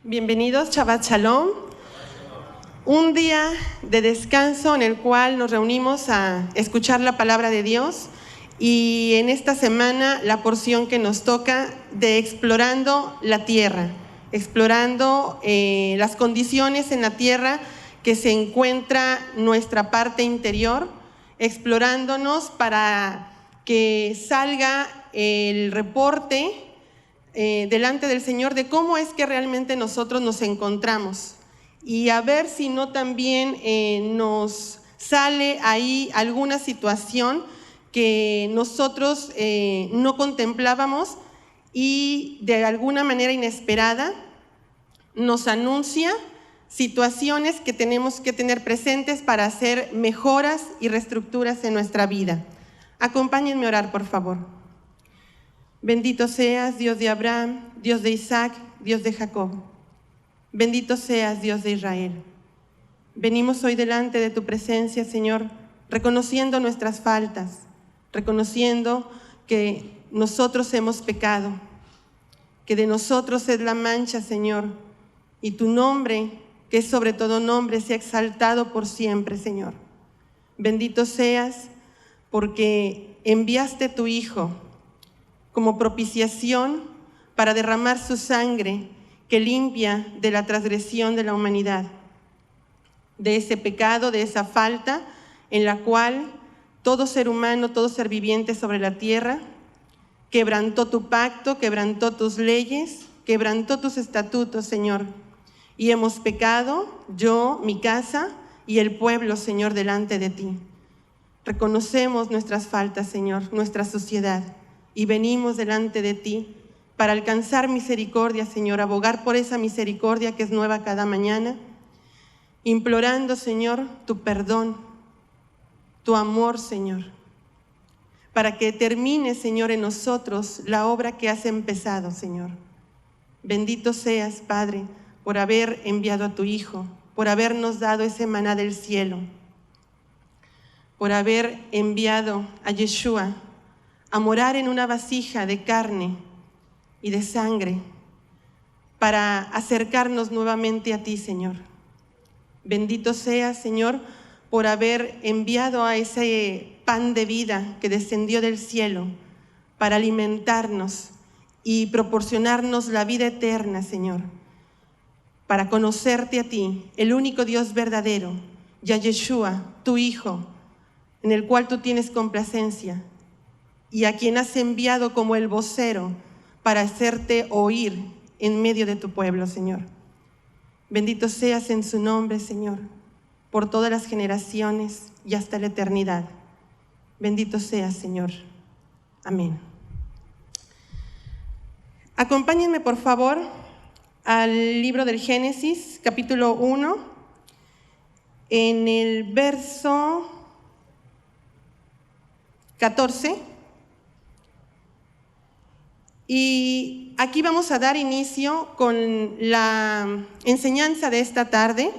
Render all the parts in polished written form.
Bienvenidos, Shabbat Shalom. Un día de descanso en el cual nos reunimos a escuchar la palabra de Dios, y en esta semana la porción que nos toca de explorando la tierra, explorando las condiciones en la tierra que se encuentra nuestra parte interior, explorándonos para que salga el reporte delante del Señor de cómo es que realmente nosotros nos encontramos, y a ver si no también nos sale ahí alguna situación que nosotros no contemplábamos y de alguna manera inesperada nos anuncia situaciones que tenemos que tener presentes para hacer mejoras y reestructuras en nuestra vida. Acompáñenme a orar, por favor. Bendito seas, Dios de Abraham, Dios de Isaac, Dios de Jacob. Bendito seas, Dios de Israel. Venimos hoy delante de tu presencia, Señor, reconociendo nuestras faltas, reconociendo que nosotros hemos pecado, que de nosotros es la mancha, Señor, y tu nombre, que es sobre todo nombre, sea exaltado por siempre, Señor. Bendito seas porque enviaste tu Hijo como propiciación para derramar su sangre que limpia de la transgresión de la humanidad, de ese pecado, de esa falta en la cual todo ser humano, todo ser viviente sobre la tierra quebrantó tu pacto, quebrantó tus leyes, quebrantó tus estatutos, Señor. Y hemos pecado, yo, mi casa y el pueblo, Señor, delante de ti. Reconocemos nuestras faltas, Señor, nuestra suciedad, y venimos delante de ti para alcanzar misericordia, Señor, abogar por esa misericordia que es nueva cada mañana, implorando, Señor, tu perdón, tu amor, Señor, para que termine, Señor, en nosotros la obra que has empezado, Señor. Bendito seas, Padre, por haber enviado a tu Hijo, por habernos dado ese maná del cielo, por haber enviado a Yeshua a morar en una vasija de carne y de sangre para acercarnos nuevamente a ti, Señor. Bendito seas, Señor, por haber enviado a ese pan de vida que descendió del cielo para alimentarnos y proporcionarnos la vida eterna, Señor, para conocerte a ti, el único Dios verdadero, y a Yeshua, tu Hijo, en el cual tú tienes complacencia, y a quien has enviado como el vocero para hacerte oír en medio de tu pueblo, Señor. Bendito seas en su nombre, Señor, por todas las generaciones y hasta la eternidad. Bendito seas, Señor. Amén. Acompáñenme, por favor, al libro del Génesis, capítulo 1, en el verso 14. Y aquí vamos a dar inicio con la enseñanza de esta tarde,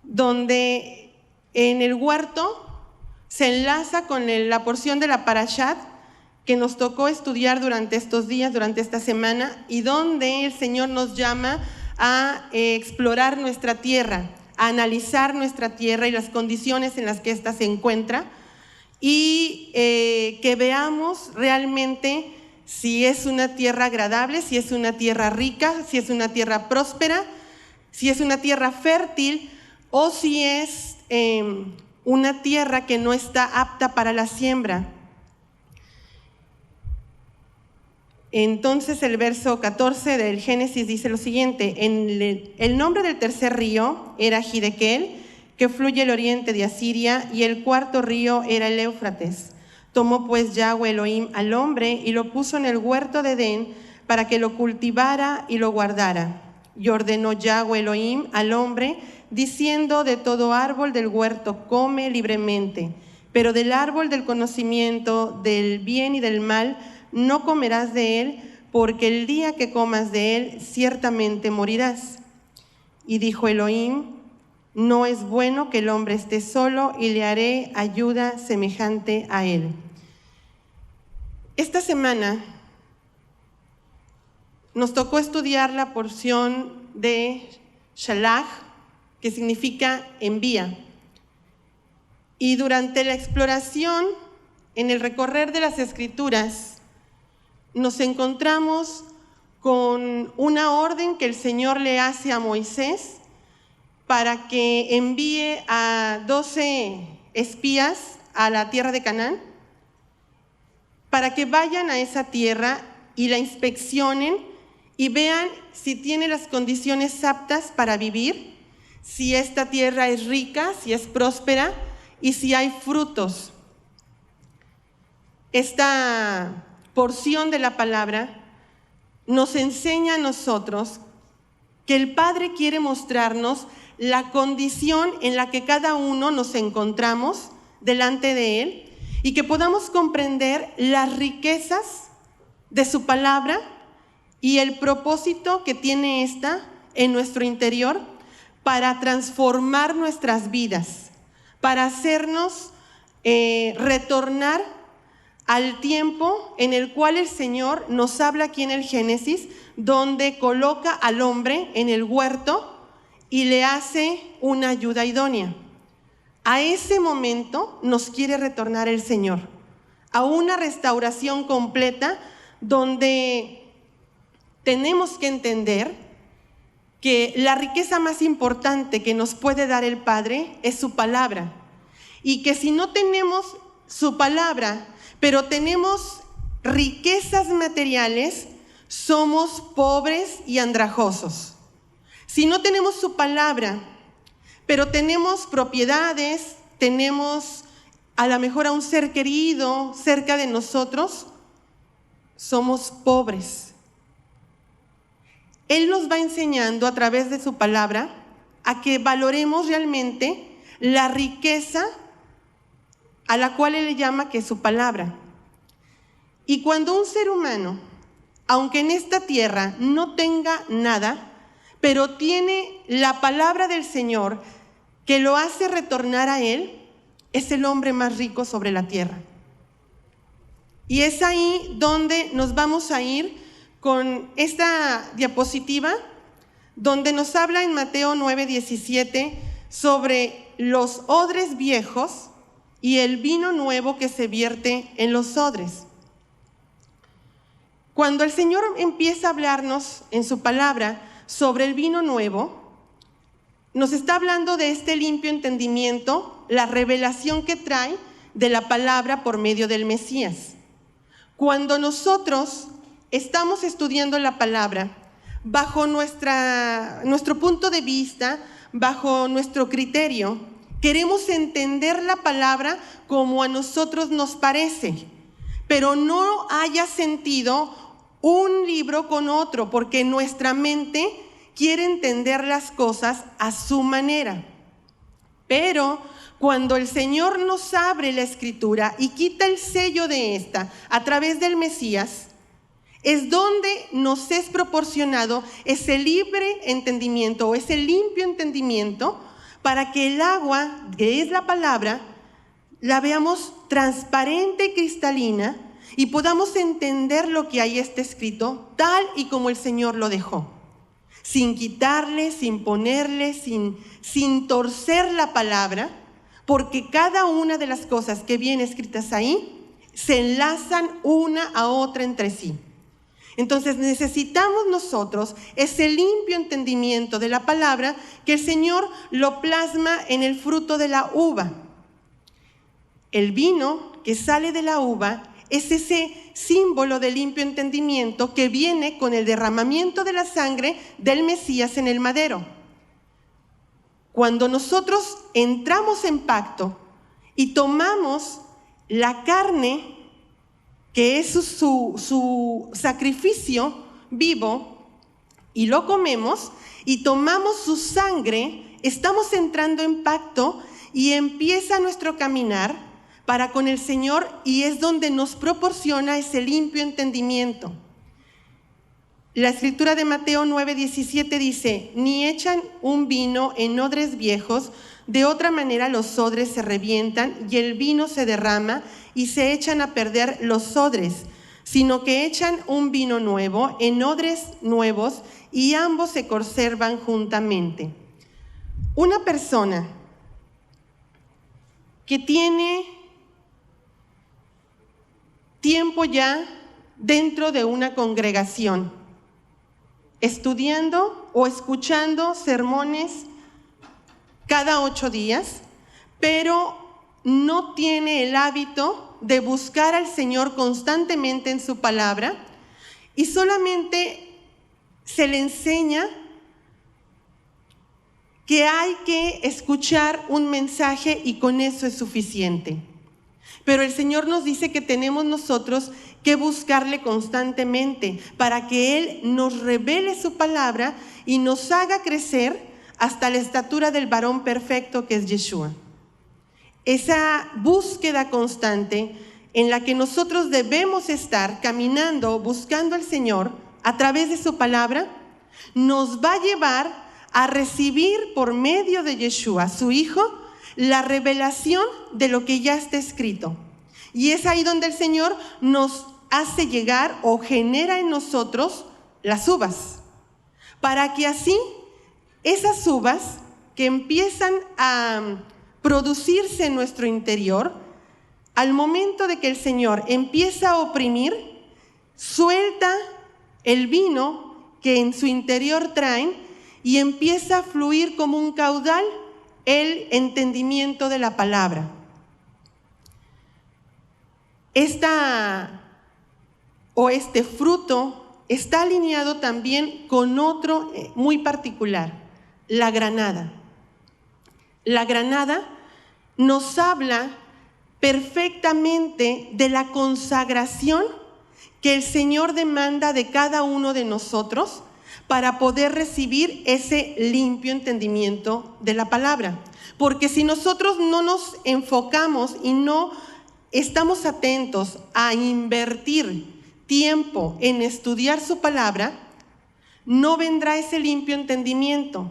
donde en el huerto se enlaza con la porción de la Parashat que nos tocó estudiar durante estos días, durante esta semana, y donde el Señor nos llama a explorar nuestra tierra, a analizar nuestra tierra y las condiciones en las que ésta se encuentra, y que veamos realmente si es una tierra agradable, si es una tierra rica, si es una tierra próspera, si es una tierra fértil, o si es una tierra que no está apta para la siembra. Entonces el verso 14 del Génesis dice lo siguiente: el nombre del tercer río era Hiddekel, que fluye al oriente de Asiria, y el cuarto río era el Éufrates. Tomó pues Yahweh Elohim al hombre y lo puso en el huerto de Edén para que lo cultivara y lo guardara. Y ordenó Yahweh Elohim al hombre, diciendo: de todo árbol del huerto come libremente, pero del árbol del conocimiento del bien y del mal no comerás de él, porque el día que comas de él ciertamente morirás. Y dijo Elohim: no es bueno que el hombre esté solo, y le haré ayuda semejante a él. Esta semana nos tocó estudiar la porción de Shalach, que significa envía. Y durante la exploración, en el recorrer de las Escrituras, nos encontramos con una orden que el Señor le hace a Moisés para que envíe a 12 espías a la tierra de Canaán, para que vayan a esa tierra y la inspeccionen y vean si tiene las condiciones aptas para vivir, si esta tierra es rica, si es próspera y si hay frutos. Esta porción de la palabra nos enseña a nosotros que el Padre quiere mostrarnos la condición en la que cada uno nos encontramos delante de Él y que podamos comprender las riquezas de su palabra y el propósito que tiene esta en nuestro interior para transformar nuestras vidas, para hacernos retornar al tiempo en el cual el Señor nos habla aquí en el Génesis, donde coloca al hombre en el huerto y le hace una ayuda idónea. A ese momento nos quiere retornar el Señor, a una restauración completa donde tenemos que entender que la riqueza más importante que nos puede dar el Padre es su palabra, y que si no tenemos su palabra, pero tenemos riquezas materiales, somos pobres y andrajosos. Si no tenemos su palabra, pero tenemos propiedades, tenemos a lo mejor a un ser querido cerca de nosotros, somos pobres. Él nos va enseñando a través de su palabra a que valoremos realmente la riqueza a la cual Él le llama que es su palabra. Y cuando un ser humano, aunque en esta tierra no tenga nada, pero tiene la palabra del Señor que lo hace retornar a Él, es el hombre más rico sobre la tierra. Y es ahí donde nos vamos a ir con esta diapositiva, donde nos habla en Mateo 9:17 sobre los odres viejos y el vino nuevo que se vierte en los odres. Cuando el Señor empieza a hablarnos en su palabra sobre el vino nuevo, nos está hablando de este limpio entendimiento, la revelación que trae de la palabra por medio del Mesías. Cuando nosotros estamos estudiando la palabra bajo nuestro punto de vista, bajo nuestro criterio, queremos entender la palabra como a nosotros nos parece, pero no haya sentido un libro con otro, porque nuestra mente quiere entender las cosas a su manera. Pero cuando el Señor nos abre la Escritura y quita el sello de esta a través del Mesías, es donde nos es proporcionado ese libre entendimiento o ese limpio entendimiento para que el agua, que es la palabra, la veamos transparente y cristalina y podamos entender lo que ahí está escrito tal y como el Señor lo dejó, sin quitarle, sin ponerle, sin torcer la palabra, porque cada una de las cosas que vienen escritas ahí se enlazan una a otra entre sí. Entonces necesitamos nosotros ese limpio entendimiento de la palabra que el Señor lo plasma en el fruto de la uva. El vino que sale de la uva es ese símbolo de limpio entendimiento que viene con el derramamiento de la sangre del Mesías en el madero. Cuando nosotros entramos en pacto y tomamos la carne, que es su sacrificio vivo, y lo comemos y tomamos su sangre, estamos entrando en pacto y empieza nuestro caminar para con el Señor, y es donde nos proporciona ese limpio entendimiento. La escritura de Mateo 9:17 dice: ni echan un vino en odres viejos, de otra manera los odres se revientan y el vino se derrama y se echan a perder los odres, sino que echan un vino nuevo en odres nuevos, y ambos se conservan juntamente. Una persona que tiene tiempo ya dentro de una congregación, estudiando o escuchando sermones cada 8 días, pero no tiene el hábito de buscar al Señor constantemente en su palabra y solamente se le enseña que hay que escuchar un mensaje y con eso es suficiente. Pero el Señor nos dice que tenemos nosotros que buscarle constantemente para que Él nos revele su palabra y nos haga crecer hasta la estatura del varón perfecto que es Yeshua. Esa búsqueda constante en la que nosotros debemos estar caminando, buscando al Señor a través de su palabra, nos va a llevar a recibir por medio de Yeshua, su Hijo, la revelación de lo que ya está escrito. Y es ahí donde el Señor nos hace llegar o genera en nosotros las uvas, para que así esas uvas que empiezan a producirse en nuestro interior, al momento de que el Señor empieza a oprimir, suelta el vino que en su interior traen y empieza a fluir como un caudal el entendimiento de la palabra. Este fruto está alineado también con otro muy particular, la granada. La granada nos habla perfectamente de la consagración que el Señor demanda de cada uno de nosotros para poder recibir ese limpio entendimiento de la palabra. Porque si nosotros no nos enfocamos y no estamos atentos a invertir tiempo en estudiar su palabra, no vendrá ese limpio entendimiento.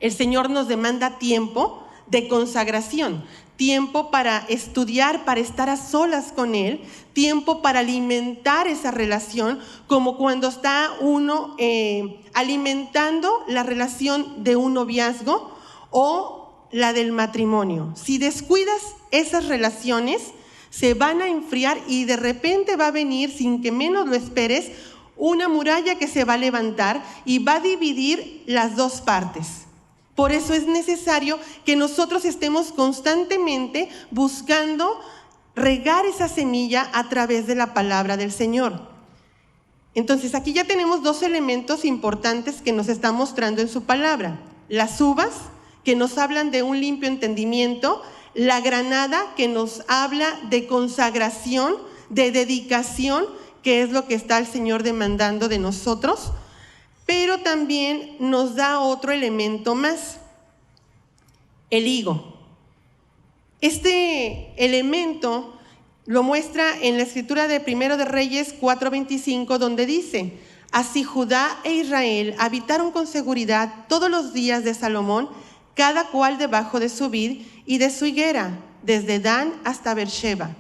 El Señor nos demanda tiempo de consagración, tiempo para estudiar, para estar a solas con Él, tiempo para alimentar esa relación, como cuando está uno alimentando la relación de un noviazgo o la del matrimonio. Si descuidas esas relaciones, se van a enfriar y de repente va a venir, sin que menos lo esperes, una muralla que se va a levantar y va a dividir las dos partes. Por eso es necesario que nosotros estemos constantemente buscando regar esa semilla a través de la palabra del Señor. Entonces, aquí ya tenemos 2 elementos importantes que nos está mostrando en su palabra. Las uvas, que nos hablan de un limpio entendimiento, la granada, que nos habla de consagración, de dedicación, que es lo que está el Señor demandando de nosotros, pero también nos da otro elemento más, el higo. Este elemento lo muestra en la escritura de 1 de Reyes 4:25, donde dice: así Judá e Israel habitaron con seguridad todos los días de Salomón, cada cual debajo de su vid y de su higuera, desde Dan hasta Beersheba.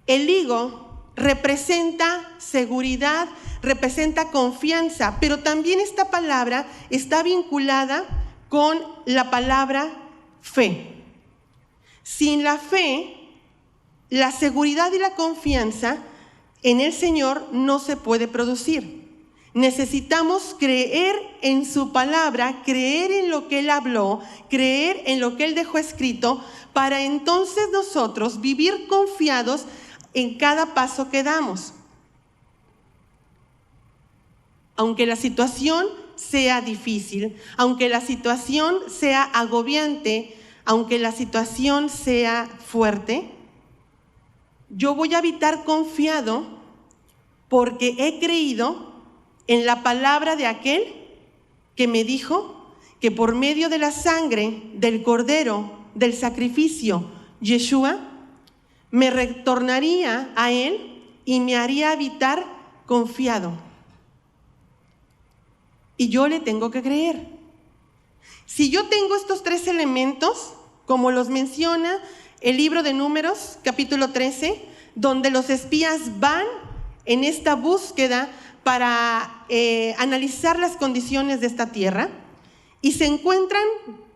El higo representa seguridad, representa confianza, pero también esta palabra está vinculada con la palabra fe. Sin la fe, la seguridad y la confianza en el Señor no se puede producir. Necesitamos creer en su palabra, creer en lo que Él habló, creer en lo que Él dejó escrito, para entonces nosotros vivir confiados en cada paso que damos. Aunque la situación sea difícil, aunque la situación sea agobiante, aunque la situación sea fuerte, yo voy a habitar confiado porque he creído en la palabra de aquel que me dijo que por medio de la sangre del Cordero, del sacrificio, Yeshua, me retornaría a Él y me haría habitar confiado. Y yo le tengo que creer. Si yo tengo estos 3 elementos, como los menciona el libro de Números, capítulo 13, donde los espías van en esta búsqueda para analizar las condiciones de esta tierra y se encuentran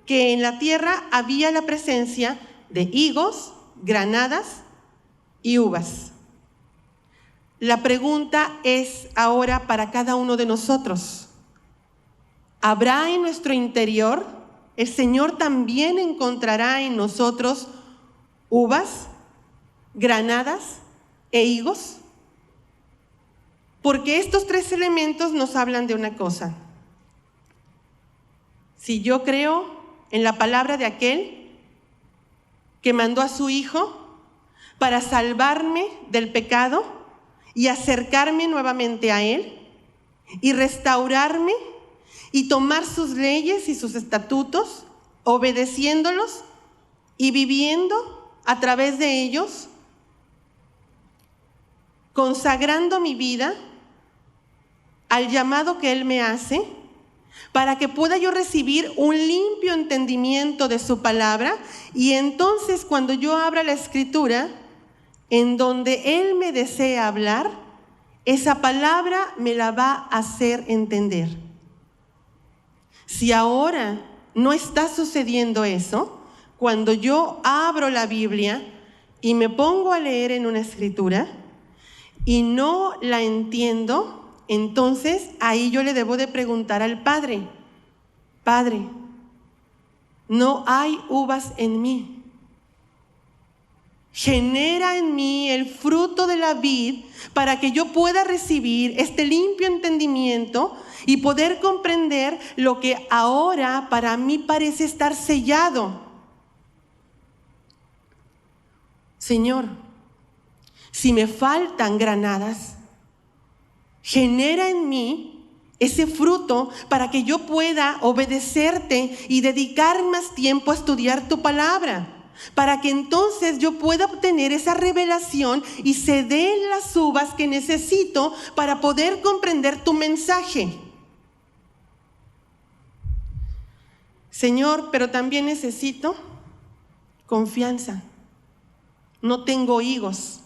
que en la tierra había la presencia de higos, granadas y uvas. La pregunta es ahora para cada uno de nosotros: ¿habrá en nuestro interior, el Señor también encontrará en nosotros uvas, granadas e higos? Porque estos tres elementos nos hablan de una cosa. Si yo creo en la palabra de aquel que mandó a su Hijo para salvarme del pecado y acercarme nuevamente a Él y restaurarme y tomar sus leyes y sus estatutos, obedeciéndolos y viviendo a través de ellos, consagrando mi vida al llamado que Él me hace, para que pueda yo recibir un limpio entendimiento de su palabra, y entonces cuando yo abra la Escritura, en donde Él me desea hablar, esa palabra me la va a hacer entender. Si ahora no está sucediendo eso, cuando yo abro la Biblia y me pongo a leer en una Escritura y no la entiendo, entonces ahí yo le debo de preguntar al Padre: Padre, no hay uvas en mí. Genera en mí el fruto de la vid para que yo pueda recibir este limpio entendimiento y poder comprender lo que ahora para mí parece estar sellado. Señor, si me faltan granadas, genera en mí ese fruto para que yo pueda obedecerte y dedicar más tiempo a estudiar tu palabra, para que entonces yo pueda obtener esa revelación y se den las uvas que necesito para poder comprender tu mensaje. Señor, pero también necesito confianza. No tengo higos.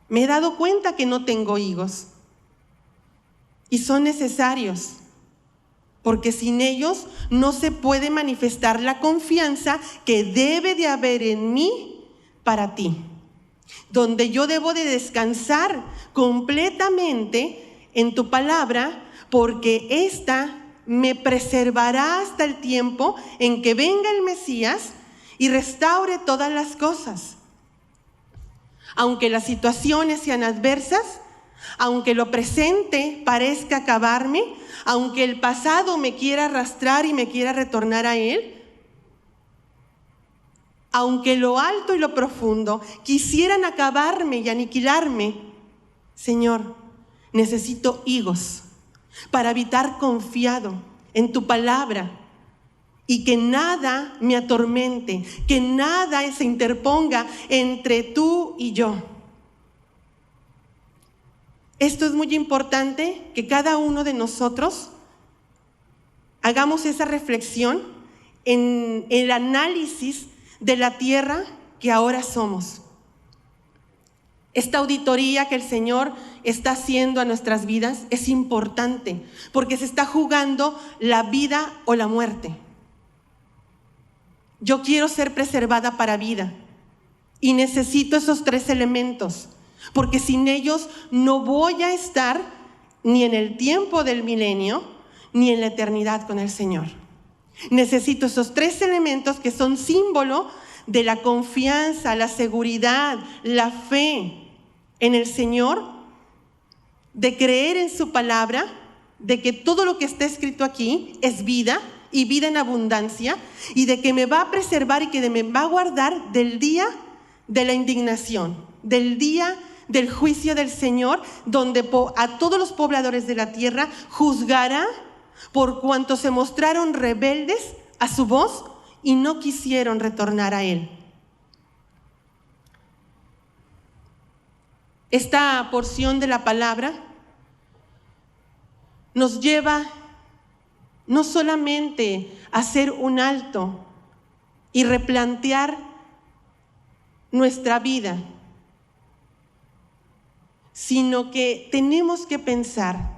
Me he dado cuenta que no tengo higos. Y son necesarios, porque sin ellos no se puede manifestar la confianza que debe de haber en mí para ti, donde yo debo de descansar completamente en tu palabra, porque esta me preservará hasta el tiempo en que venga el Mesías y restaure todas las cosas. Aunque las situaciones sean adversas, aunque lo presente parezca acabarme, aunque el pasado me quiera arrastrar y me quiera retornar a Él, aunque lo alto y lo profundo quisieran acabarme y aniquilarme, Señor, necesito higos para habitar confiado en tu palabra y que nada me atormente, que nada se interponga entre tú y yo. Esto es muy importante, que cada uno de nosotros hagamos esa reflexión en el análisis de la tierra que ahora somos. Esta auditoría que el Señor está haciendo a nuestras vidas es importante, porque se está jugando la vida o la muerte. Yo quiero ser preservada para vida y necesito esos tres elementos, porque sin ellos no voy a estar ni en el tiempo del milenio, ni en la eternidad con el Señor. Necesito esos tres elementos que son símbolo de la confianza, la seguridad, la fe en el Señor, de creer en su palabra, de que todo lo que está escrito aquí es vida y vida en abundancia, y de que me va a preservar y que me va a guardar del día de la indignación, del día del juicio del Señor, donde a todos los pobladores de la tierra juzgará por cuanto se mostraron rebeldes a su voz y no quisieron retornar a Él. Esta porción de la palabra nos lleva no solamente a hacer un alto y replantear nuestra vida, sino que tenemos que pensar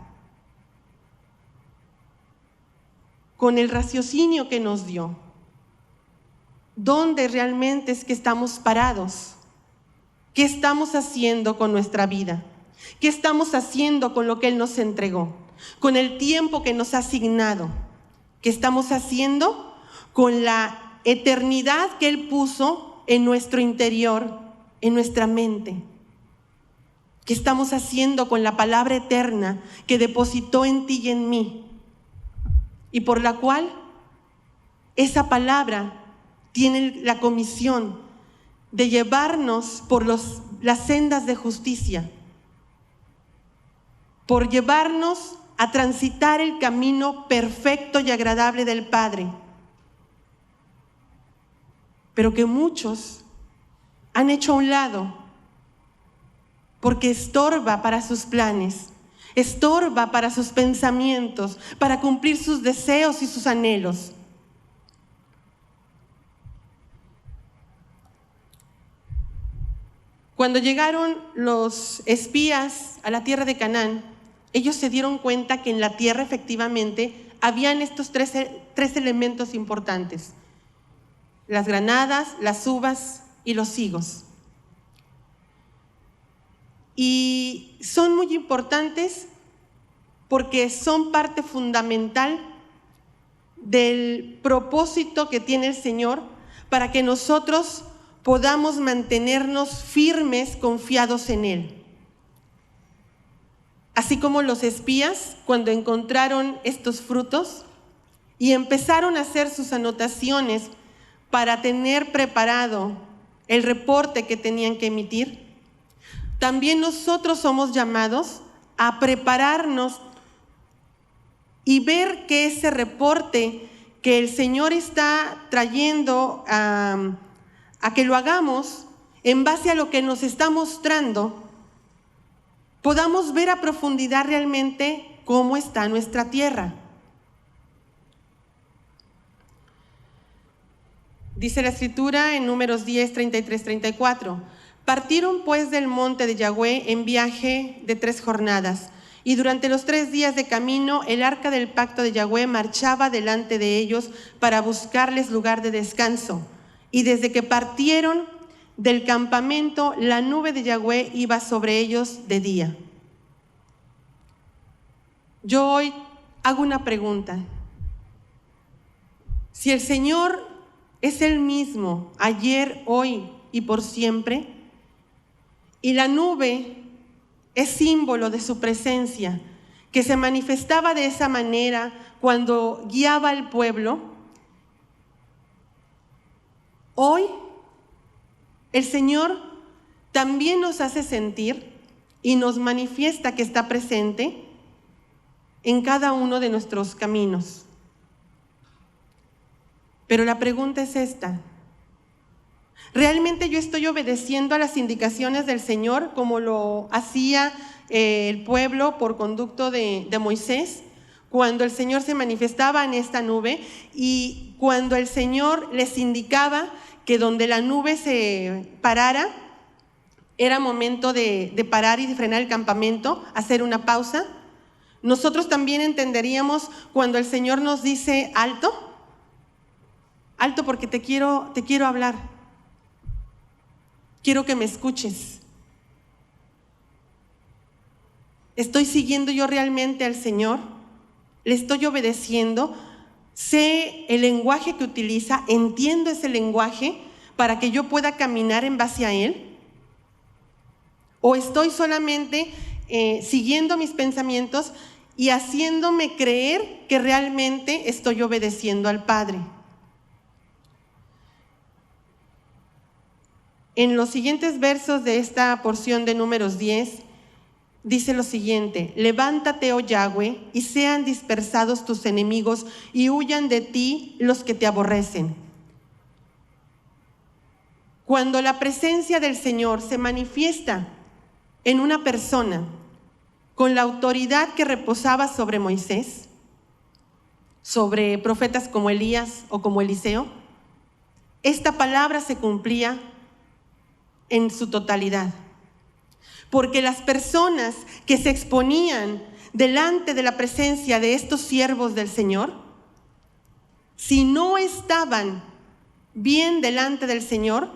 con el raciocinio que nos dio. ¿Dónde realmente es que estamos parados? ¿Qué estamos haciendo con nuestra vida? ¿Qué estamos haciendo con lo que Él nos entregó? Con el tiempo que nos ha asignado. ¿Qué estamos haciendo con la eternidad que Él puso en nuestro interior, en nuestra mente? ¿Qué estamos haciendo con la palabra eterna que depositó en ti y en mí? Y por la cual esa palabra tiene la comisión de llevarnos por las sendas de justicia, por llevarnos a transitar el camino perfecto y agradable del Padre. Pero que muchos han hecho a un lado porque estorba para sus planes, estorba para sus pensamientos, para cumplir sus deseos y sus anhelos. Cuando llegaron los espías a la tierra de Canaán, ellos se dieron cuenta que en la tierra efectivamente habían estos tres elementos importantes: las granadas, las uvas y los higos. Y son muy importantes porque son parte fundamental del propósito que tiene el Señor para que nosotros podamos mantenernos firmes, confiados en Él. Así como los espías, cuando encontraron estos frutos y empezaron a hacer sus anotaciones para tener preparado el reporte que tenían que emitir, también nosotros somos llamados a prepararnos y ver que ese reporte que el Señor está trayendo a que lo hagamos en base a lo que nos está mostrando, podamos ver a profundidad realmente cómo está nuestra tierra. Dice la Escritura en Números 10, 33, 34. Partieron pues del monte de Yahweh en viaje de 3 jornadas, y durante los 3 días de camino el arca del pacto de Yahweh marchaba delante de ellos para buscarles lugar de descanso. Y desde que partieron del campamento, la nube de Yahweh iba sobre ellos de día. Yo hoy hago una pregunta. Si el Señor es el mismo ayer, hoy y por siempre, y la nube es símbolo de su presencia, que se manifestaba de esa manera cuando guiaba al pueblo, hoy el Señor también nos hace sentir y nos manifiesta que está presente en cada uno de nuestros caminos. Pero la pregunta es esta: ¿realmente yo estoy obedeciendo a las indicaciones del Señor como lo hacía el pueblo por conducto de Moisés, cuando el Señor se manifestaba en esta nube y cuando el Señor les indicaba que donde la nube se parara era momento de parar y de frenar el campamento, hacer una pausa? Nosotros también entenderíamos cuando el Señor nos dice alto, alto porque te quiero hablar. Quiero que me escuches. ¿Estoy siguiendo yo realmente al Señor? ¿Le estoy obedeciendo? ¿Sé el lenguaje que utiliza? ¿Entiendo ese lenguaje para que yo pueda caminar en base a Él? ¿O estoy solamente siguiendo mis pensamientos y haciéndome creer que realmente estoy obedeciendo al Padre? En los siguientes versos de esta porción de Números 10, dice lo siguiente: levántate, oh Yahweh, y sean dispersados tus enemigos, y huyan de ti los que te aborrecen. Cuando la presencia del Señor se manifiesta en una persona con la autoridad que reposaba sobre Moisés, sobre profetas como Elías o como Eliseo, esta palabra se cumplía en su totalidad. Porque las personas que se exponían delante de la presencia de estos siervos del Señor si no estaban bien delante del Señor,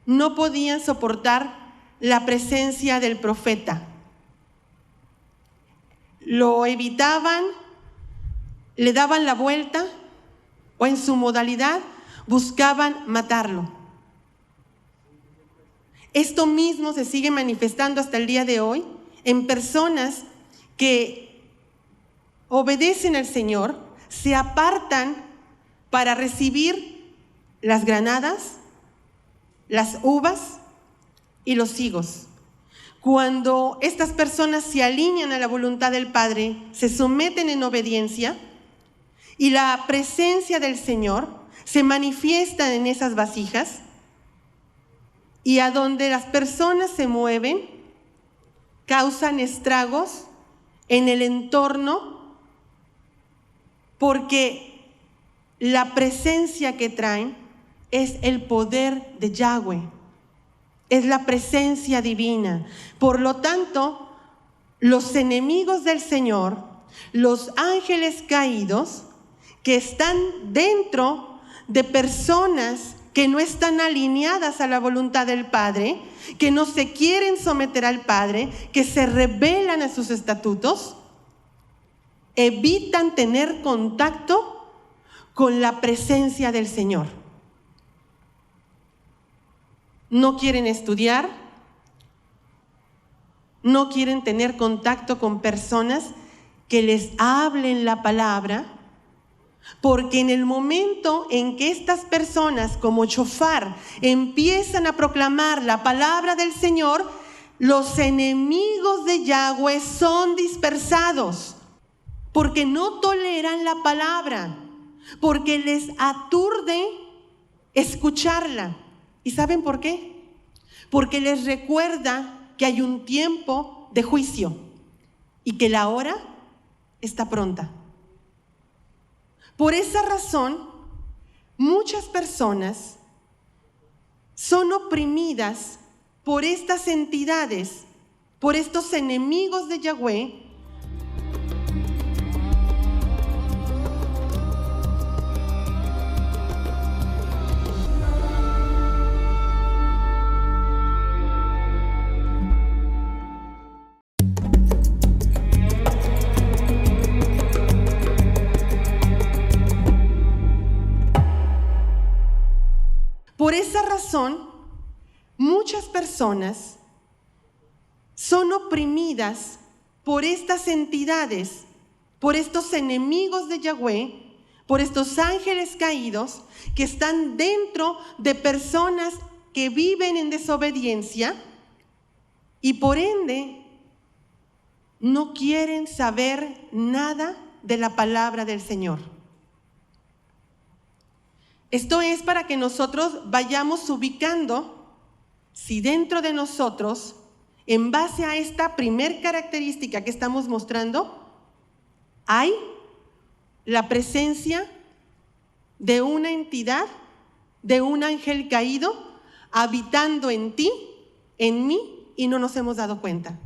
no podían soportar la presencia del profeta. Lo evitaban, le daban la vuelta o en su modalidad buscaban matarlo. Esto mismo se sigue manifestando hasta el día de hoy en personas que obedecen al Señor, se apartan para recibir las granadas, las uvas y los higos. Cuando estas personas se alinean a la voluntad del Padre, se someten en obediencia y la presencia del Señor se manifiesta en esas vasijas, y a donde las personas se mueven, causan estragos en el entorno, porque la presencia que traen es el poder de Yahweh, es la presencia divina. Por lo tanto, los enemigos del Señor, los ángeles caídos, que están dentro de personas que no están alineadas a la voluntad del Padre, que no se quieren someter al Padre, que se rebelan a sus estatutos, evitan tener contacto con la presencia del Señor. No quieren estudiar, no quieren tener contacto con personas que les hablen la palabra, porque en el momento en que estas personas como shofar empiezan a proclamar la palabra del Señor, los enemigos de Yahweh son dispersados, porque no toleran la palabra, porque les aturde escucharla. ¿Y saben por qué? Porque les recuerda que hay un tiempo de juicio y que la hora está pronta. Por esa razón, muchas personas son oprimidas por estas entidades, por estos enemigos de Yahweh, Por esa razón, muchas personas son oprimidas por estas entidades, por estos enemigos de Yahweh, por estos ángeles caídos que están dentro de personas que viven en desobediencia y por ende no quieren saber nada de la palabra del Señor. Esto es para que nosotros vayamos ubicando si dentro de nosotros, en base a esta primer característica que estamos mostrando, hay la presencia de una entidad, de un ángel caído, habitando en ti, en mí, y no nos hemos dado cuenta.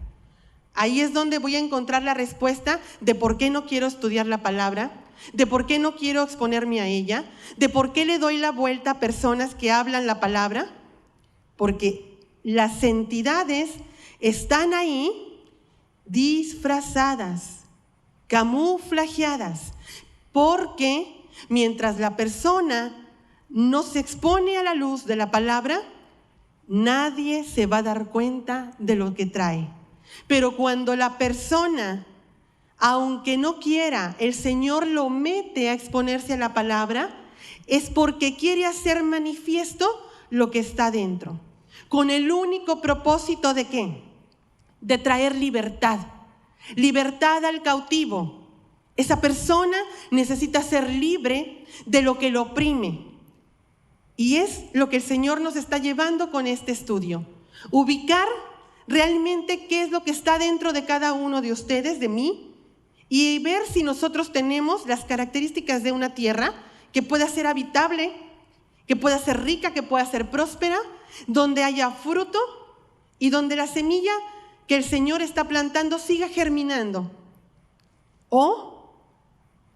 Ahí es donde voy a encontrar la respuesta de por qué no quiero estudiar la palabra, de por qué no quiero exponerme a ella, de por qué le doy la vuelta a personas que hablan la palabra, porque las entidades están ahí disfrazadas, camuflajeadas, porque mientras la persona no se expone a la luz de la palabra, nadie se va a dar cuenta de lo que trae. Pero cuando la persona, aunque no quiera, el Señor lo mete a exponerse a la palabra, es porque quiere hacer manifiesto lo que está dentro. Con el único propósito ¿de qué? De traer libertad. Libertad al cautivo. Esa persona necesita ser libre de lo que lo oprime. Y es lo que el Señor nos está llevando con este estudio. Ubicar realmente qué es lo que está dentro de cada uno de ustedes, de mí, y ver si nosotros tenemos las características de una tierra que pueda ser habitable, que pueda ser rica, que pueda ser próspera, donde haya fruto y donde la semilla que el Señor está plantando siga germinando. O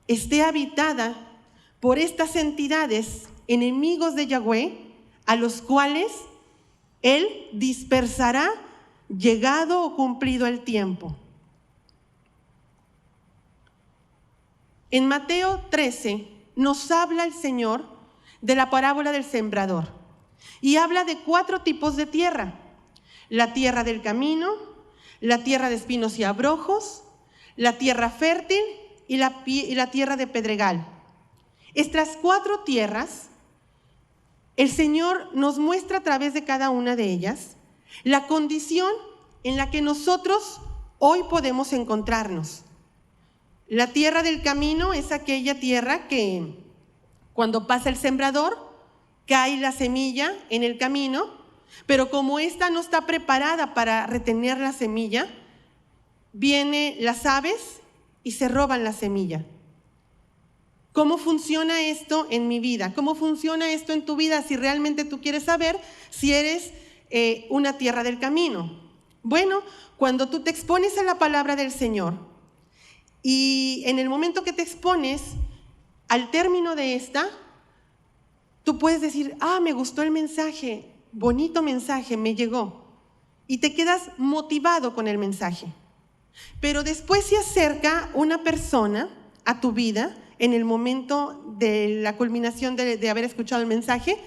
esté habitada por estas entidades enemigos de Yahweh, a los cuales Él dispersará llegado o cumplido el tiempo. En Mateo 13 nos habla el Señor de la parábola del sembrador y habla de 4 tipos de tierra: la tierra del camino, la tierra de espinos y abrojos, la tierra fértil y la tierra de pedregal. Estas 4 tierras, el Señor nos muestra a través de cada una de ellas la condición en la que nosotros hoy podemos encontrarnos. La tierra del camino es aquella tierra que cuando pasa el sembrador cae la semilla en el camino, pero como ésta no está preparada para retener la semilla, vienen las aves y se roban la semilla. ¿Cómo funciona esto en mi vida? ¿Cómo funciona esto en tu vida si realmente tú quieres saber si eres una tierra del camino? Bueno, cuando tú te expones a la palabra del Señor y en el momento que te expones, al término de esta, tú puedes decir: me gustó el mensaje, bonito mensaje, me llegó. Y te quedas motivado con el mensaje. Pero después se acerca una persona a tu vida en el momento de la culminación de haber escuchado el mensaje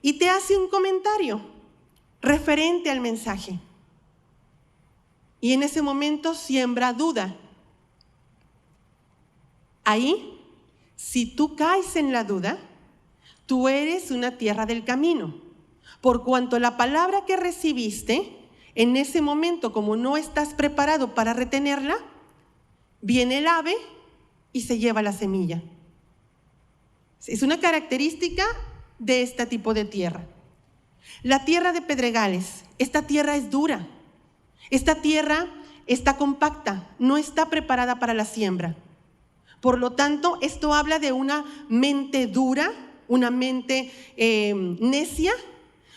y te hace un comentario referente al mensaje. Y en ese momento siembra duda. Ahí, si tú caes en la duda, tú eres una tierra del camino, por cuanto la palabra que recibiste, en ese momento, como no estás preparado para retenerla, viene el ave y se lleva la semilla. Es una característica de este tipo de tierra. La tierra de pedregales, esta tierra es dura, esta tierra está compacta, no está preparada para la siembra. Por lo tanto, esto habla de una mente dura, una mente necia,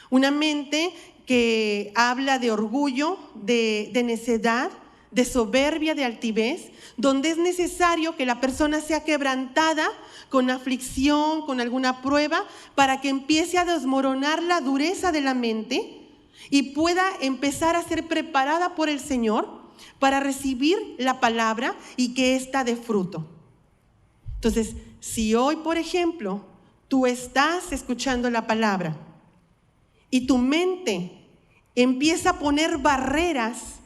una mente que habla de orgullo, de necedad, de soberbia, de altivez, donde es necesario que la persona sea quebrantada con aflicción, con alguna prueba, para que empiece a desmoronar la dureza de la mente y pueda empezar a ser preparada por el Señor para recibir la palabra y que ésta dé fruto. Entonces, si hoy, por ejemplo, tú estás escuchando la palabra y tu mente empieza a poner barreras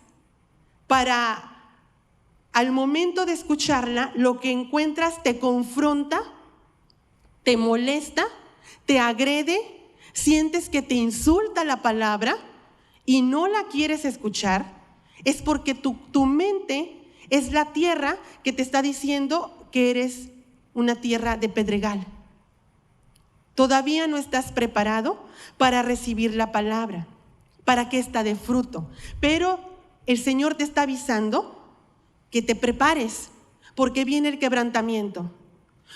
para, al momento de escucharla, lo que encuentras te confronta, te molesta, te agrede, sientes que te insulta la palabra y no la quieres escuchar, es porque tu mente es la tierra que te está diciendo que eres una tierra de pedregal. Todavía no estás preparado para recibir la palabra, para que ésta dé fruto. Pero el Señor te está avisando que te prepares, porque viene el quebrantamiento,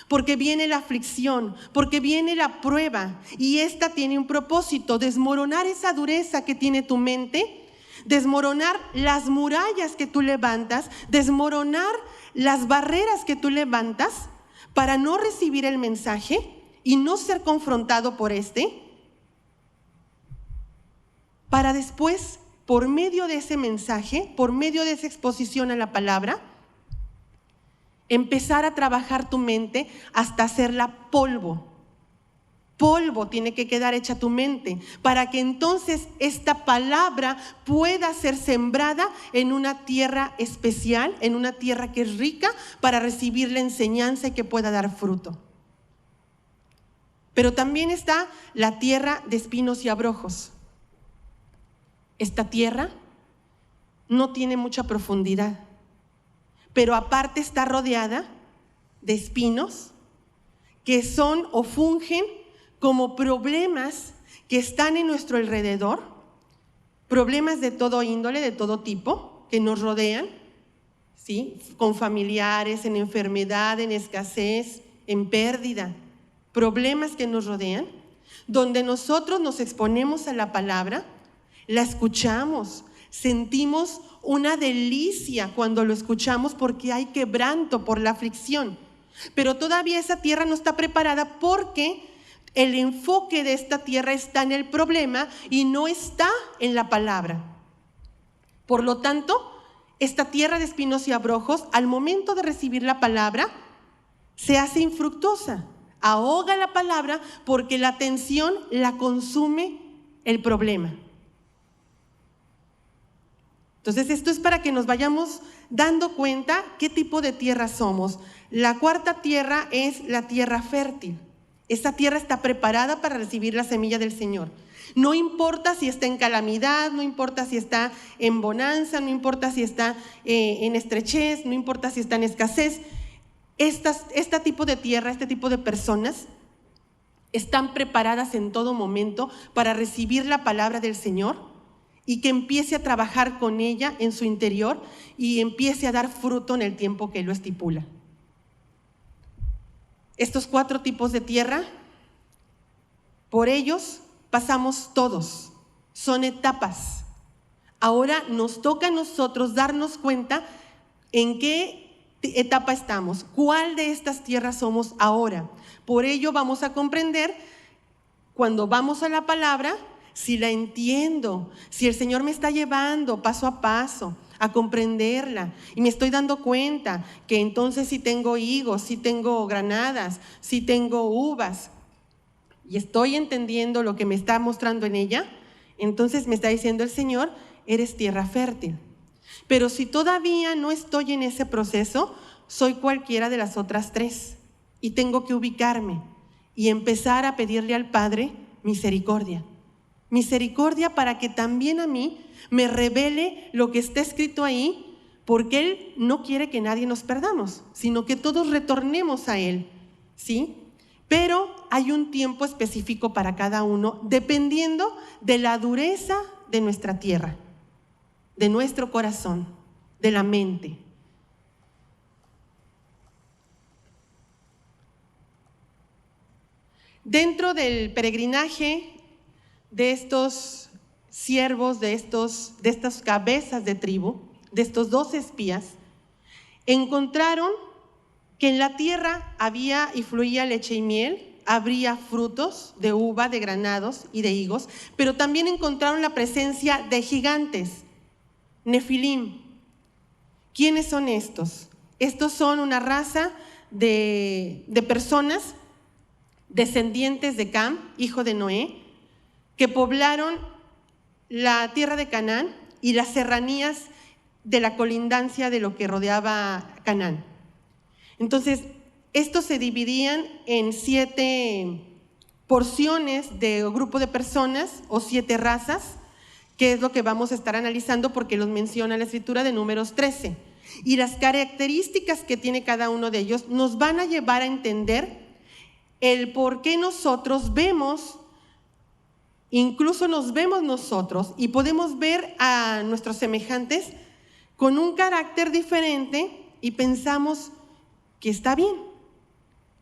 porque viene la aflicción, porque viene la prueba. Y esta tiene un propósito: desmoronar esa dureza que tiene tu mente, desmoronar las murallas que tú levantas, desmoronar las barreras que tú levantas para no recibir el mensaje y no ser confrontado por para después, por medio de ese mensaje, por medio de esa exposición a la palabra, empezar a trabajar tu mente hasta hacerla polvo. Polvo tiene que quedar hecha tu mente para que entonces esta palabra pueda ser sembrada en una tierra especial, en una tierra que es rica para recibir la enseñanza y que pueda dar fruto. Pero también está la tierra de espinos y abrojos. Esta tierra no tiene mucha profundidad, pero aparte está rodeada de espinos que son o fungen como problemas que están en nuestro alrededor, problemas de todo índole, de todo tipo, que nos rodean, ¿sí? Con familiares, en enfermedad, en escasez, en pérdida, problemas que nos rodean, donde nosotros nos exponemos a la palabra, la escuchamos, sentimos una delicia cuando lo escuchamos porque hay quebranto por la aflicción. pero todavía esa tierra no está preparada porque el enfoque de esta tierra está en el problema y no está en la palabra. Por lo tanto, esta tierra de espinos y abrojos, al momento de recibir la palabra, se hace infructuosa, ahoga la palabra porque la atención la consume el problema. Entonces, esto es para que nos vayamos dando cuenta qué tipo de tierra somos. La cuarta tierra es la tierra fértil. Esta tierra está preparada para recibir la semilla del Señor. No importa si está en calamidad, no importa si está en bonanza, no importa si está en estrechez, no importa si está en escasez. Este tipo de tierra, este tipo de personas están preparadas en todo momento para recibir la palabra del Señor y que empiece a trabajar con ella en su interior y empiece a dar fruto en el tiempo que Él lo estipula. Estos 4 tipos de tierra, por ellos pasamos todos, son etapas. Ahora nos toca a nosotros darnos cuenta en qué etapa estamos, cuál de estas tierras somos ahora. Por ello vamos a comprender, cuando vamos a la palabra, si la entiendo, si el Señor me está llevando paso a paso a comprenderla y me estoy dando cuenta que entonces si tengo higos, si tengo granadas, si tengo uvas y estoy entendiendo lo que me está mostrando en ella, entonces me está diciendo el Señor, eres tierra fértil. Pero si todavía no estoy en ese proceso, soy cualquiera de las otras 3 y tengo que ubicarme y empezar a pedirle al Padre misericordia. Misericordia para que también a mí me revele lo que está escrito ahí, porque Él no quiere que nadie nos perdamos, sino que todos retornemos a Él, ¿sí? Pero hay un tiempo específico para cada uno, dependiendo de la dureza de nuestra tierra, de nuestro corazón, de la mente. Dentro del peregrinaje de estos siervos, de estas cabezas de tribu, de estos 12 espías, encontraron que en la tierra había y fluía leche y miel, habría frutos de uva, de granados y de higos, pero también encontraron la presencia de gigantes, Nefilim. ¿Quiénes son estos? Estos son una raza de personas descendientes de Cam, hijo de Noé, que poblaron la tierra de Canaán y las serranías de la colindancia de lo que rodeaba Canaán. Entonces, estos se dividían en 7 porciones de grupo de personas o 7 razas, que es lo que vamos a estar analizando porque los menciona la escritura de Números 13. Y las características que tiene cada uno de ellos nos van a llevar a entender el por qué nosotros vemos, incluso nos vemos nosotros y podemos ver a nuestros semejantes con un carácter diferente y pensamos que está bien,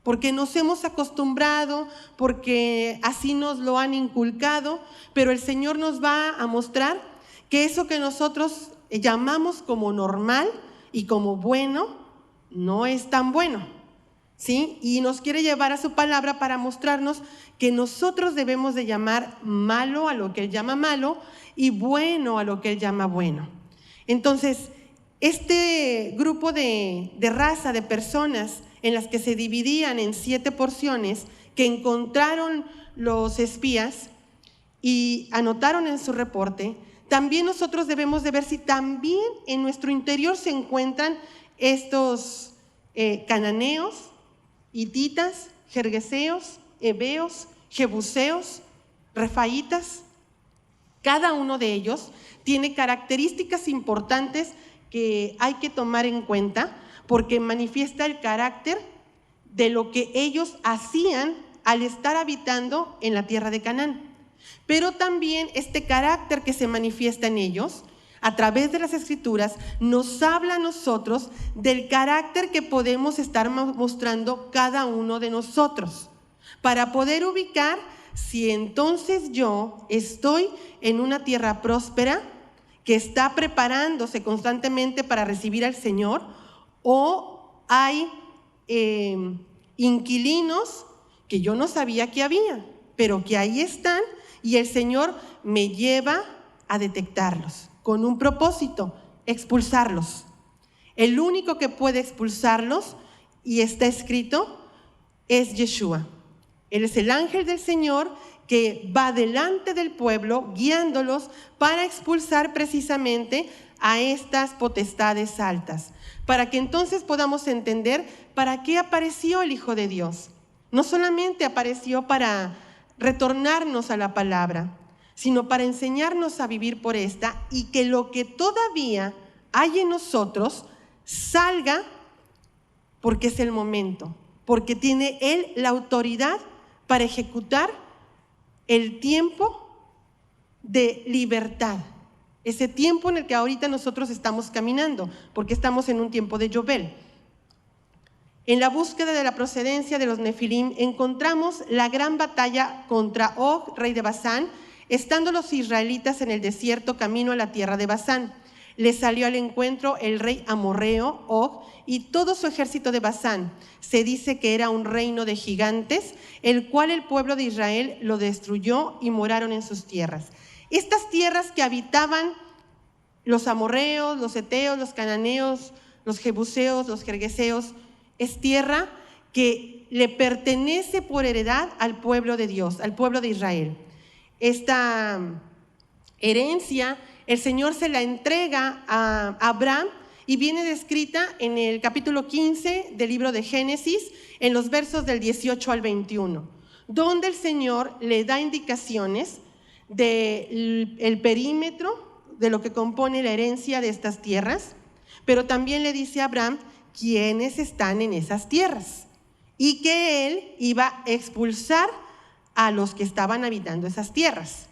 porque nos hemos acostumbrado, porque así nos lo han inculcado, pero el Señor nos va a mostrar que eso que nosotros llamamos como normal y como bueno, no es tan bueno, ¿sí? Y nos quiere llevar a su palabra para mostrarnos que nosotros debemos de llamar malo a lo que Él llama malo y bueno a lo que Él llama bueno. Entonces, este grupo de raza, de personas en las que se dividían en 7 porciones que encontraron los espías y anotaron en su reporte, también nosotros debemos de ver si también en nuestro interior se encuentran estos cananeos, hititas, gergeseos, heveos, jebuseos, refaitas. Cada uno de ellos tiene características importantes que hay que tomar en cuenta porque manifiesta el carácter de lo que ellos hacían al estar habitando en la tierra de Canaán. Pero también este carácter que se manifiesta en ellos, a través de las Escrituras, nos habla a nosotros del carácter que podemos estar mostrando cada uno de nosotros, para poder ubicar si entonces yo estoy en una tierra próspera, que está preparándose constantemente para recibir al Señor, o hay inquilinos que yo no sabía que había, pero que ahí están, y el Señor me lleva a detectarlos con un propósito: expulsarlos. El único que puede expulsarlos, y está escrito, es Yeshua. Él es el ángel del Señor que va delante del pueblo guiándolos para expulsar precisamente a estas potestades altas, para que entonces podamos entender para qué apareció el Hijo de Dios. No solamente apareció para retornarnos a la palabra, sino para enseñarnos a vivir por esta, y que lo que todavía hay en nosotros salga, porque es el momento, porque tiene Él la autoridad para ejecutar el tiempo de libertad, ese tiempo en el que ahorita nosotros estamos caminando, porque estamos en un tiempo de Yobel. En la búsqueda de la procedencia de los Nefilim encontramos la gran batalla contra Og, rey de Basán, estando los israelitas en el desierto camino a la tierra de Basán. Le salió al encuentro el rey amorreo, Og, y todo su ejército de Basán. Se dice que era un reino de gigantes, el cual el pueblo de Israel lo destruyó y moraron en sus tierras. Estas tierras que habitaban los amorreos, los heteos, los cananeos, los jebuseos, los gergeseos, es tierra que le pertenece por heredad al pueblo de Dios, al pueblo de Israel. Esta herencia el Señor se la entrega a Abraham, y viene descrita en el capítulo 15 del libro de Génesis, en los versos del 18 al 21, donde el Señor le da indicaciones del perímetro de lo que compone la herencia de estas tierras, pero también le dice a Abraham quiénes están en esas tierras y que él iba a expulsar a los que estaban habitando esas tierras.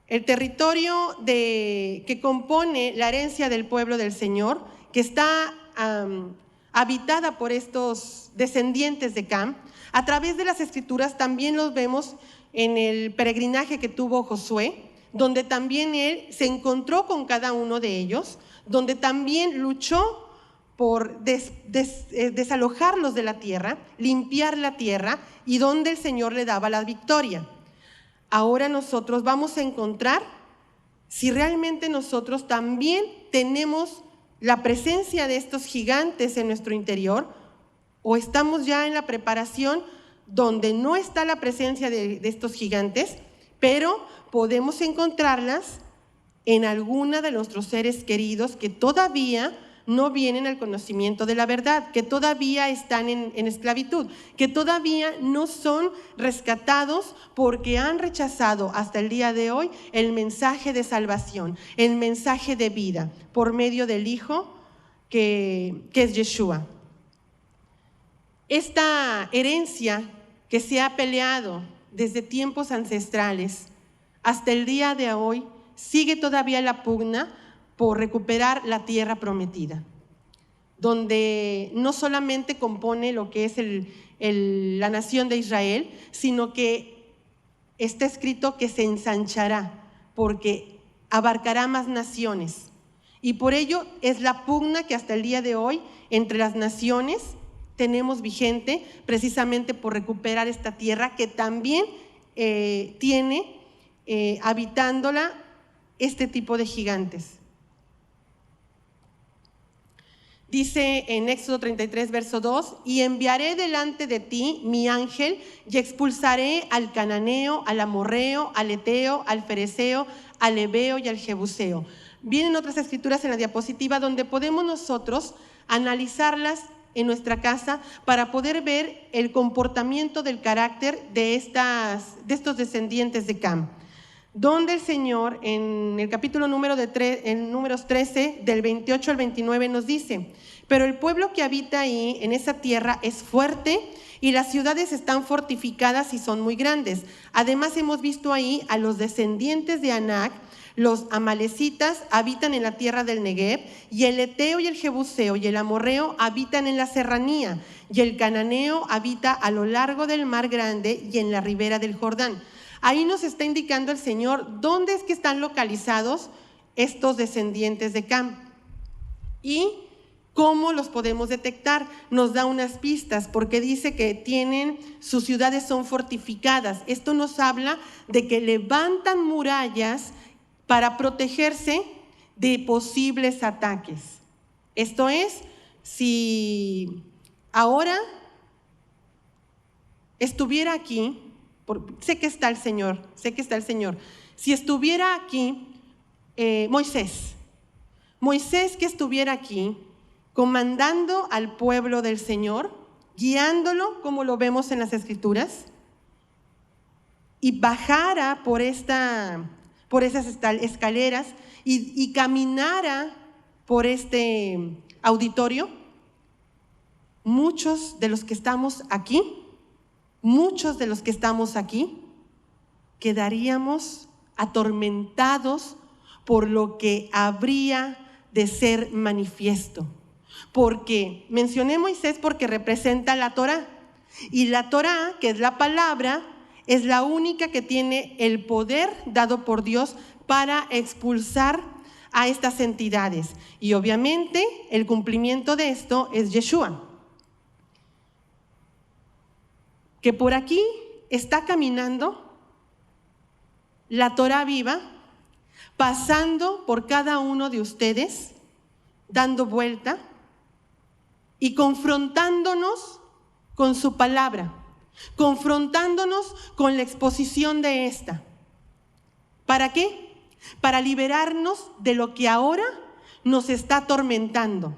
El territorio que compone la herencia del pueblo del Señor, que está habitada por estos descendientes de Cam, a través de las Escrituras también los vemos en el peregrinaje que tuvo Josué, donde también él se encontró con cada uno de ellos, donde también luchó por desalojarlos de la tierra, limpiar la tierra, y donde el Señor le daba la victoria. Ahora nosotros vamos a encontrar si realmente nosotros también tenemos la presencia de estos gigantes en nuestro interior, o estamos ya en la preparación donde no está la presencia de estos gigantes, pero podemos encontrarlas en alguna de nuestros seres queridos que todavía no vienen al conocimiento de la verdad, que todavía están en esclavitud, que todavía no son rescatados porque han rechazado hasta el día de hoy el mensaje de salvación, el mensaje de vida por medio del Hijo que es Yeshua. Esta herencia que se ha peleado desde tiempos ancestrales hasta el día de hoy, sigue todavía la pugna por recuperar la tierra prometida, donde no solamente compone lo que es la nación de Israel, sino que está escrito que se ensanchará, porque abarcará más naciones. Y por ello es la pugna que hasta el día de hoy entre las naciones tenemos vigente, precisamente por recuperar esta tierra que también tiene habitándola este tipo de gigantes. Dice en Éxodo 33, verso 2, y enviaré delante de ti mi ángel y expulsaré al cananeo, al amorreo, al heteo, al fereceo, al heveo y al jebuseo. Vienen otras escrituras en la diapositiva donde podemos nosotros analizarlas en nuestra casa para poder ver el comportamiento del carácter de estos descendientes de Cam, donde el Señor en el capítulo en números 13, del 28 al 29 nos dice, pero el pueblo que habita ahí, en esa tierra, es fuerte y las ciudades están fortificadas y son muy grandes. Además hemos visto ahí a los descendientes de Anac, los amalecitas habitan en la tierra del Negev, y el heteo y el jebuseo y el amorreo habitan en la serranía, y el cananeo habita a lo largo del mar grande y en la ribera del Jordán. Ahí nos está indicando el Señor dónde es que están localizados estos descendientes de Cam y ¿Cómo los podemos detectar? Nos da unas pistas porque dice que sus ciudades son fortificadas. Esto nos habla de que levantan murallas para protegerse de posibles ataques. Esto es, si ahora estuviera aquí, sé que está el Señor. Si estuviera aquí Moisés que estuviera aquí, comandando al pueblo del Señor, guiándolo, como lo vemos en las Escrituras, y bajara por esas escaleras y caminara por este auditorio, muchos de los que estamos aquí, quedaríamos atormentados por lo que habría de ser manifiesto. Porque mencioné Moisés porque representa la Torá. Y la Torá, que es la palabra, es la única que tiene el poder dado por Dios para expulsar a estas entidades. Y obviamente el cumplimiento de esto es Yeshua, que por aquí está caminando la Torá viva, pasando por cada uno de ustedes, dando vuelta y confrontándonos con su palabra, confrontándonos con la exposición de esta. ¿Para qué? Para liberarnos de lo que ahora nos está atormentando,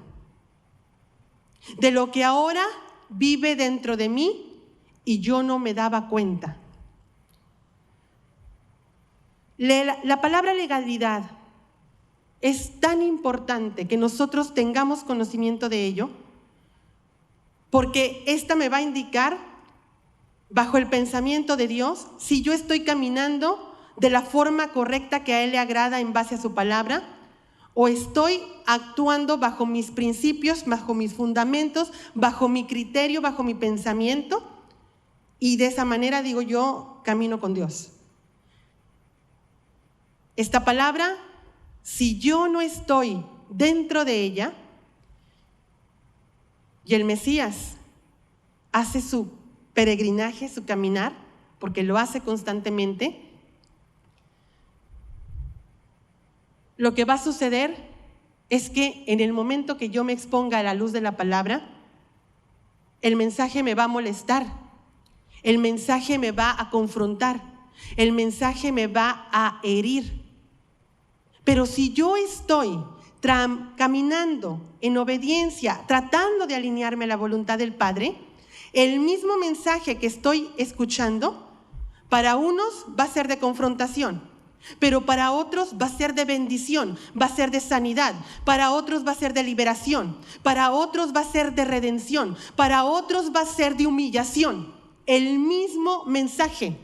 de lo que ahora vive dentro de mí y yo no me daba cuenta. La palabra legalidad es tan importante que nosotros tengamos conocimiento de ello, porque esta me va a indicar, bajo el pensamiento de Dios, si yo estoy caminando de la forma correcta que a Él le agrada en base a su palabra, o estoy actuando bajo mis principios, bajo mis fundamentos, bajo mi criterio, bajo mi pensamiento, y de esa manera digo yo, camino con Dios. Esta palabra, si yo no estoy dentro de ella, y el Mesías hace su peregrinaje, su caminar, porque lo hace constantemente, lo que va a suceder es que en el momento que yo me exponga a la luz de la palabra, el mensaje me va a molestar, el mensaje me va a confrontar, el mensaje me va a herir. Pero si yo estoy caminando en obediencia, tratando de alinearme a la voluntad del Padre, el mismo mensaje que estoy escuchando, para unos va a ser de confrontación, pero para otros va a ser de bendición, va a ser de sanidad, para otros va a ser de liberación, para otros va a ser de redención, para otros va a ser de humillación. El mismo mensaje,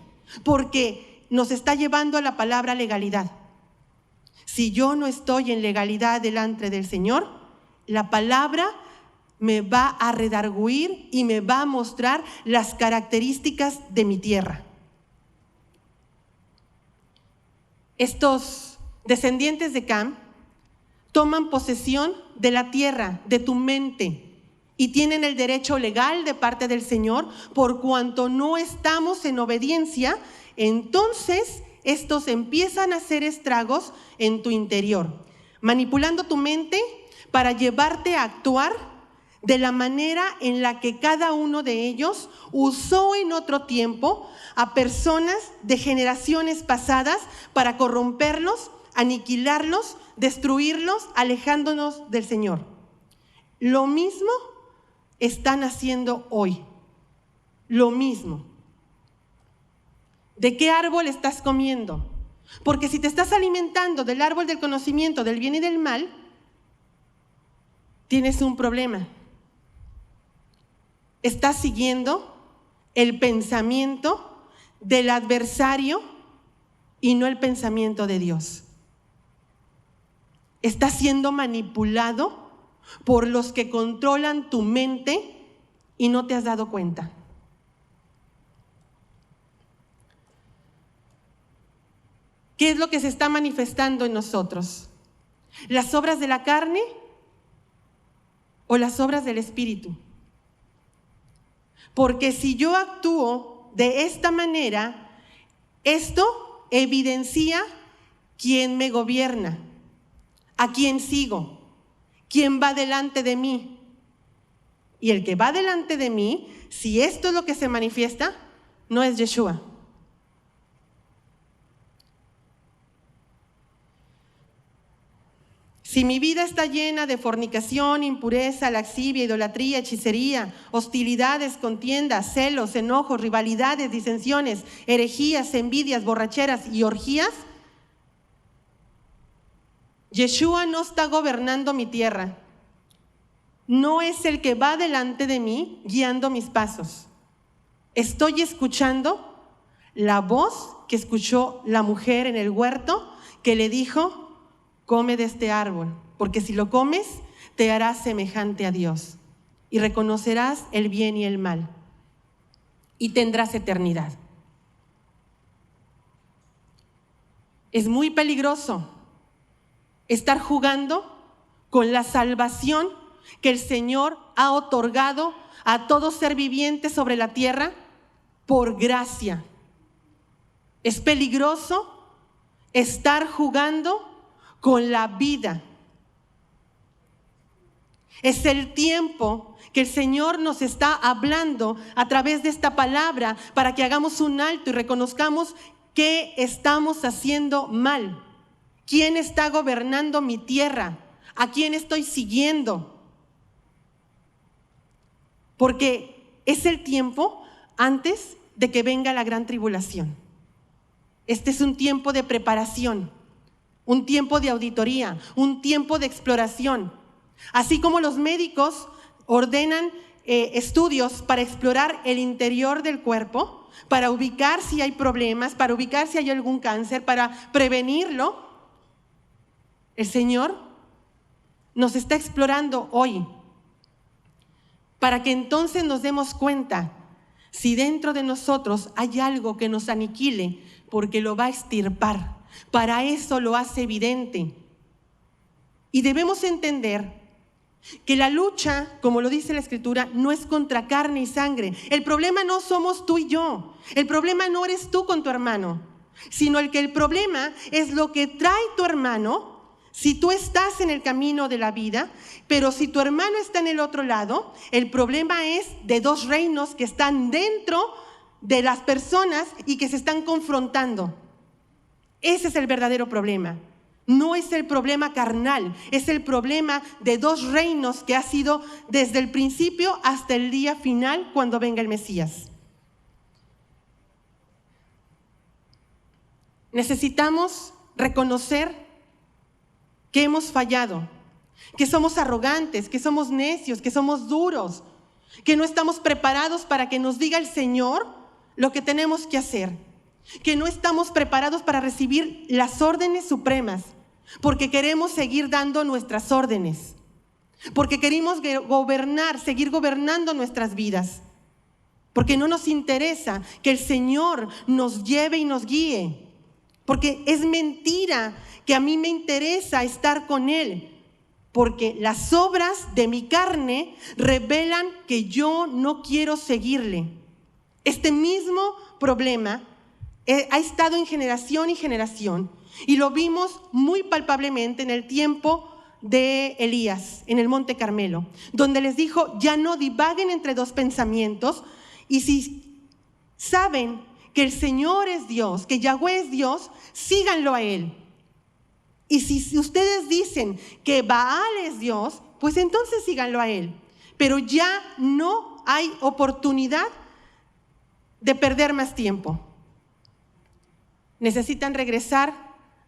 porque nos está llevando a la palabra legalidad. Si yo no estoy en legalidad delante del Señor, la palabra me va a redarguir y me va a mostrar las características de mi tierra. Estos descendientes de Cam toman posesión de la tierra, de tu mente, y tienen el derecho legal de parte del Señor. Por cuanto no estamos en obediencia, entonces estos empiezan a hacer estragos en tu interior, manipulando tu mente para llevarte a actuar de la manera en la que cada uno de ellos usó en otro tiempo a personas de generaciones pasadas para corromperlos, aniquilarlos, destruirlos, alejándonos del Señor. Lo mismo están haciendo hoy, lo mismo. ¿De qué árbol estás comiendo? Porque si te estás alimentando del árbol del conocimiento del bien y del mal, tienes un problema. Estás siguiendo el pensamiento del adversario y no el pensamiento de Dios. Estás siendo manipulado por los que controlan tu mente y no te has dado cuenta. ¿Qué es lo que se está manifestando en nosotros? Las obras de la carne, o las obras del Espíritu. Porque si yo actúo de esta manera, esto evidencia quién me gobierna, a quién sigo, quién va delante de mí. Y el que va delante de mí, si esto es lo que se manifiesta, no es Yeshua. Si mi vida está llena de fornicación, impureza, lascivia, idolatría, hechicería, hostilidades, contiendas, celos, enojos, rivalidades, disensiones, herejías, envidias, borracheras y orgías, Yeshua no está gobernando mi tierra. No es el que va delante de mí guiando mis pasos. Estoy escuchando la voz que escuchó la mujer en el huerto que le dijo: come de este árbol, porque si lo comes, te harás semejante a Dios y reconocerás el bien y el mal y tendrás eternidad. Es muy peligroso estar jugando con la salvación que el Señor ha otorgado a todo ser viviente sobre la tierra por gracia. Es peligroso estar jugando con la vida. Es el tiempo que el Señor nos está hablando a través de esta palabra para que hagamos un alto y reconozcamos qué estamos haciendo mal. ¿Quién está gobernando mi tierra? ¿A quién estoy siguiendo? Porque es el tiempo antes de que venga la gran tribulación. Este es un tiempo de preparación, un tiempo de auditoría, un tiempo de exploración. Así como los médicos ordenan estudios para explorar el interior del cuerpo, para ubicar si hay problemas, para ubicar si hay algún cáncer, para prevenirlo, el Señor nos está explorando hoy para que entonces nos demos cuenta si dentro de nosotros hay algo que nos aniquile, porque lo va a extirpar. Para eso lo hace evidente. Y debemos entender que la lucha, como lo dice la Escritura, no es contra carne y sangre. El problema no somos tú y yo. El problema no eres tú con tu hermano, sino el problema es lo que trae tu hermano. Si tú estás en el camino de la vida, pero si tu hermano está en el otro lado, el problema es de dos reinos que están dentro de las personas y que se están confrontando. Ese es el verdadero problema. No es el problema carnal, es el problema de dos reinos que ha sido desde el principio hasta el día final cuando venga el Mesías. Necesitamos reconocer que hemos fallado, que somos arrogantes, que somos necios, que somos duros, que no estamos preparados para que nos diga el Señor lo que tenemos que hacer, que no estamos preparados para recibir las órdenes supremas, porque queremos seguir dando nuestras órdenes, porque queremos gobernar, seguir gobernando nuestras vidas, porque no nos interesa que el Señor nos lleve y nos guíe, porque es mentira que a mí me interesa estar con Él, porque las obras de mi carne revelan que yo no quiero seguirle. Este mismo problema ha estado en generación y generación, y lo vimos muy palpablemente en el tiempo de Elías, en el Monte Carmelo, donde les dijo: ya no divaguen entre dos pensamientos, y si saben que el Señor es Dios, que Yahweh es Dios, síganlo a Él. Y si ustedes dicen que Baal es Dios, pues entonces síganlo a Él. Pero ya no hay oportunidad de perder más tiempo. Necesitan regresar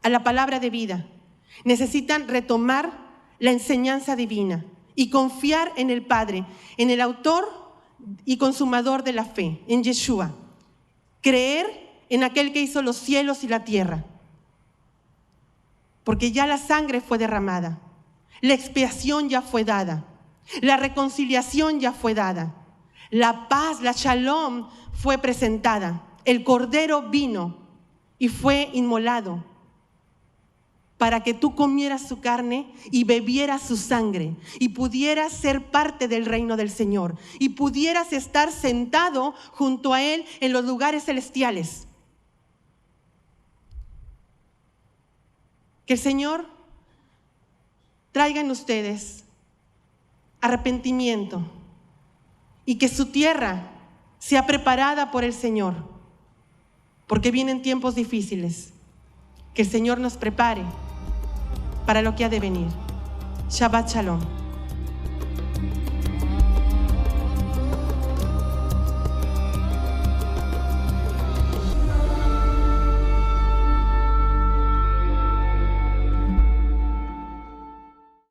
a la palabra de vida. Necesitan retomar la enseñanza divina y confiar en el Padre, en el autor y consumador de la fe, en Yeshua. Creer en aquel que hizo los cielos y la tierra. Porque ya la sangre fue derramada, la expiación ya fue dada, la reconciliación ya fue dada, la paz, la shalom fue presentada, el cordero vino y fue inmolado. para que tú comieras su carne y bebieras su sangre y pudieras ser parte del reino del Señor y pudieras estar sentado junto a Él en los lugares celestiales. Que el Señor traiga en ustedes arrepentimiento y que su tierra sea preparada por el Señor, porque vienen tiempos difíciles. Que el Señor nos prepare para lo que ha de venir. Shabbat Shalom.